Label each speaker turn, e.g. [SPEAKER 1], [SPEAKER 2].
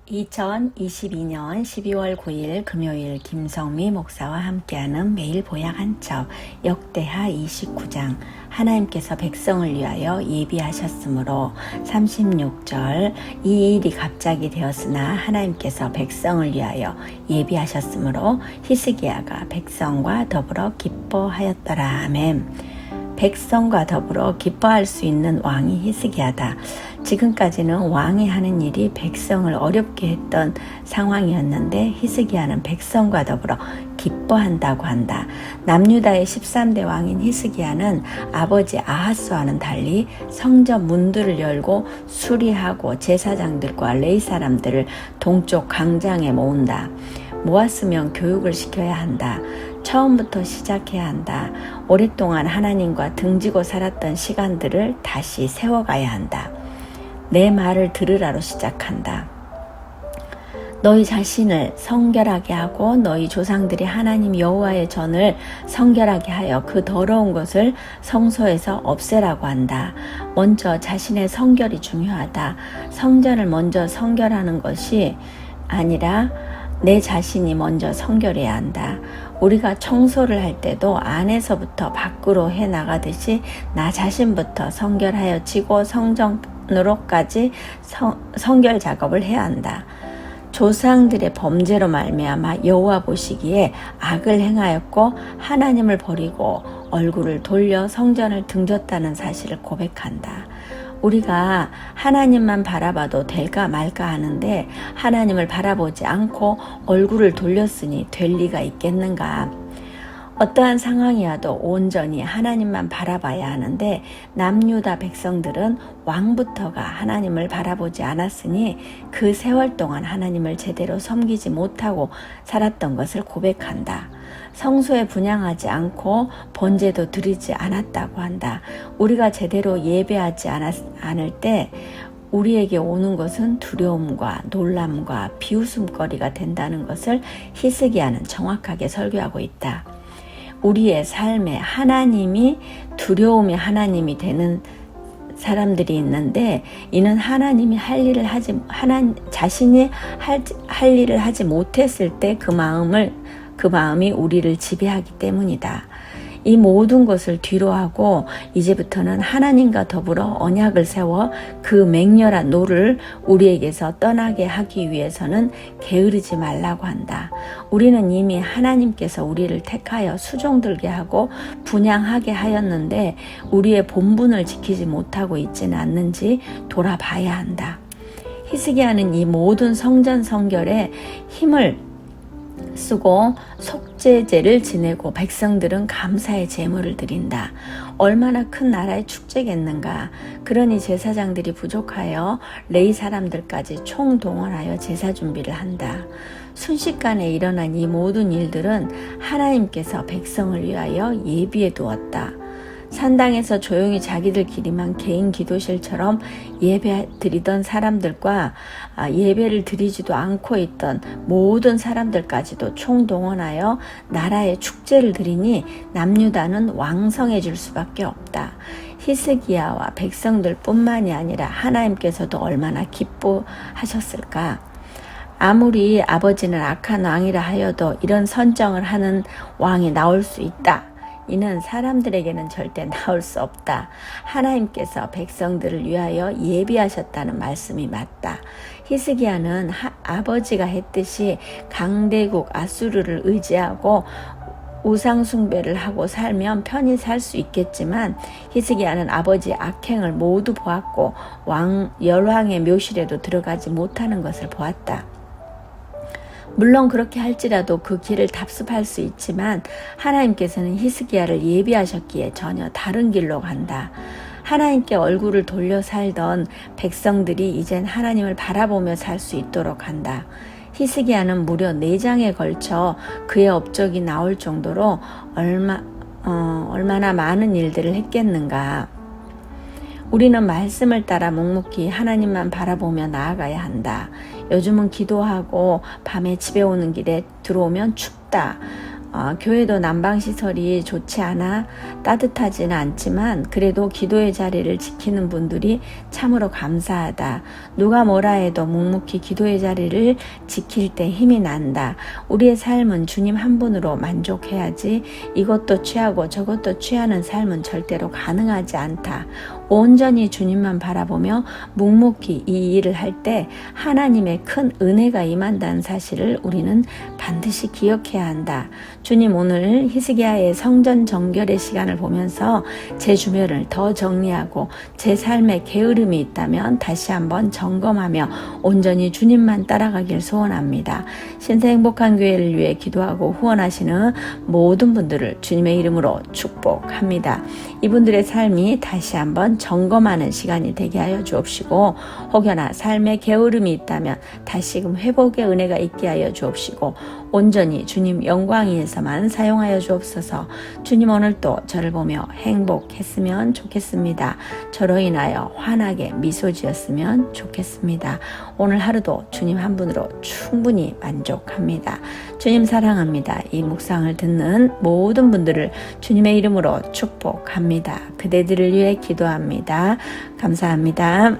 [SPEAKER 1] 2022년 12월 9일 금요일 김성미 목사와 함께하는 매일 보약 한 첩 역대하 29장 하나님께서 백성을 위하여 예비하셨으므로 36절 이 일이 갑자기 되었으나 하나님께서 백성을 위하여 예비하셨으므로 히스기야가 백성과 더불어 기뻐하였더라. 아멘. 백성과 더불어 기뻐할 수 있는 왕이 히스기야다. 지금까지는 왕이 하는 일이 백성을 어렵게 했던 상황이었는데 히스기야는 백성과 더불어 기뻐한다고 한다. 남유다의 13대 왕인 히스기야는 아버지 아하스와는 달리 성전 문들을 열고 수리하고 제사장들과 레위 사람들을 동쪽 광장에 모은다. 모았으면 교육을 시켜야 한다. 처음부터 시작해야 한다. 오랫동안 하나님과 등지고 살았던 시간들을 다시 세워가야 한다. 내 말을 들으라로 시작한다. 너희 자신을 성결하게 하고 너희 조상들이 하나님 여호와의 전을 성결하게 하여 그 더러운 것을 성소에서 없애라고 한다. 먼저 자신의 성결이 중요하다. 성전을 먼저 성결하는 것이 아니라 내 자신이 먼저 성결해야 한다. 우리가 청소를 할 때도 안에서부터 밖으로 해나가듯이 나 자신부터 성결하여지고 성전으로까지 성결 작업을 해야 한다. 조상들의 범죄로 말미암아 여호와 보시기에 악을 행하였고 하나님을 버리고 얼굴을 돌려 성전을 등졌다는 사실을 고백한다. 우리가 하나님만 바라봐도 될까 말까 하는데 하나님을 바라보지 않고 얼굴을 돌렸으니 될 리가 있겠는가? 어떠한 상황이어도 온전히 하나님만 바라봐야 하는데 남유다 백성들은 왕부터가 하나님을 바라보지 않았으니 그 세월 동안 하나님을 제대로 섬기지 못하고 살았던 것을 고백한다. 성소에 분향하지 않고 번제도 드리지 않았다고 한다. 우리가 제대로 예배하지 않을 때 우리에게 오는 것은 두려움과 놀람과 비웃음거리가 된다는 것을 히스기야는 정확하게 설교하고 있다. 우리의 삶에 하나님이 두려움이 하나님이 되는 사람들이 있는데 이는 하나님이 자신이 할 일을 하지 못했을 때 그 마음이 우리를 지배하기 때문이다. 이 모든 것을 뒤로하고 이제부터는 하나님과 더불어 언약을 세워 그 맹렬한 노를 우리에게서 떠나게 하기 위해서는 게으르지 말라고 한다. 우리는 이미 하나님께서 우리를 택하여 수종들게 하고 분향하게 하였는데 우리의 본분을 지키지 못하고 있지는 않는지 돌아봐야 한다. 히스기야는 이 모든 성전 성결에 힘을 쓰고 속죄제를 지내고 백성들은 감사의 제물을 드린다. 얼마나 큰 나라의 축제겠는가. 그러니 제사장들이 부족하여 레위 사람들까지 총동원하여 제사 준비를 한다. 순식간에 일어난 이 모든 일들은 하나님께서 백성을 위하여 예비해 두었다. 산당에서 조용히 자기들끼리만 개인 기도실처럼 예배 드리던 사람들과 예배를 드리지도 않고 있던 모든 사람들까지도 총동원하여 나라의 축제를 드리니 남유다는 왕성해질 수밖에 없다. 히스기야와 백성들 뿐만이 아니라 하나님께서도 얼마나 기뻐하셨을까. 아무리 아버지는 악한 왕이라 하여도 이런 선정을 하는 왕이 나올 수 있다. 이는 사람들에게는 절대 나올 수 없다. 하나님께서 백성들을 위하여 예비하셨다는 말씀이 맞다. 히스기야는 아버지가 했듯이 강대국 아수르를 의지하고 우상 숭배를 하고 살면 편히 살 수 있겠지만 히스기야는 아버지의 악행을 모두 보았고 열왕의 묘실에도 들어가지 못하는 것을 보았다. 물론 그렇게 할지라도 그 길을 답습할 수 있지만 하나님께서는 히스기야를 예비하셨기에 전혀 다른 길로 간다. 하나님께 얼굴을 돌려 살던 백성들이 이젠 하나님을 바라보며 살 수 있도록 한다. 히스기야는 무려 4장에 걸쳐 그의 업적이 나올 정도로 얼마나 많은 일들을 했겠는가. 우리는 말씀을 따라 묵묵히 하나님만 바라보며 나아가야 한다. 요즘은 기도하고 밤에 집에 오는 길에 들어오면 춥다. 교회도 난방시설이 좋지 않아 따뜻하지는 않지만 그래도 기도의 자리를 지키는 분들이 참으로 감사하다. 누가 뭐라 해도 묵묵히 기도의 자리를 지킬 때 힘이 난다. 우리의 삶은 주님 한 분으로 만족해야지 이것도 취하고 저것도 취하는 삶은 절대로 가능하지 않다. 온전히 주님만 바라보며 묵묵히 이 일을 할 때 하나님의 큰 은혜가 임한다는 사실을 우리는 반드시 기억해야 한다. 주님 오늘 히스기야의 성전 정결의 시간을 보면서 제 주변을 더 정리하고 제 삶에 게으름이 있다면 다시 한번 점검하며 온전히 주님만 따라가길 소원합니다. 신세 행복한 교회를 위해 기도하고 후원하시는 모든 분들을 주님의 이름으로 축복합니다. 이분들의 삶이 다시 한번 점검하는 시간이 되게 하여 주옵시고 혹여나 삶에 게으름이 있다면 다시금 회복의 은혜가 있게 하여 주옵시고 온전히 주님 영광 위해서만 사용하여 주옵소서. 주님 오늘도 저를 보며 행복했으면 좋겠습니다. 저로 인하여 환하게 미소 지었으면 좋겠습니다. 오늘 하루도 주님 한 분으로 충분히 만족합니다. 주님 사랑합니다. 이 묵상을 듣는 모든 분들을 주님의 이름으로 축복합니다. 그대들을 위해 기도합니다. 감사합니다.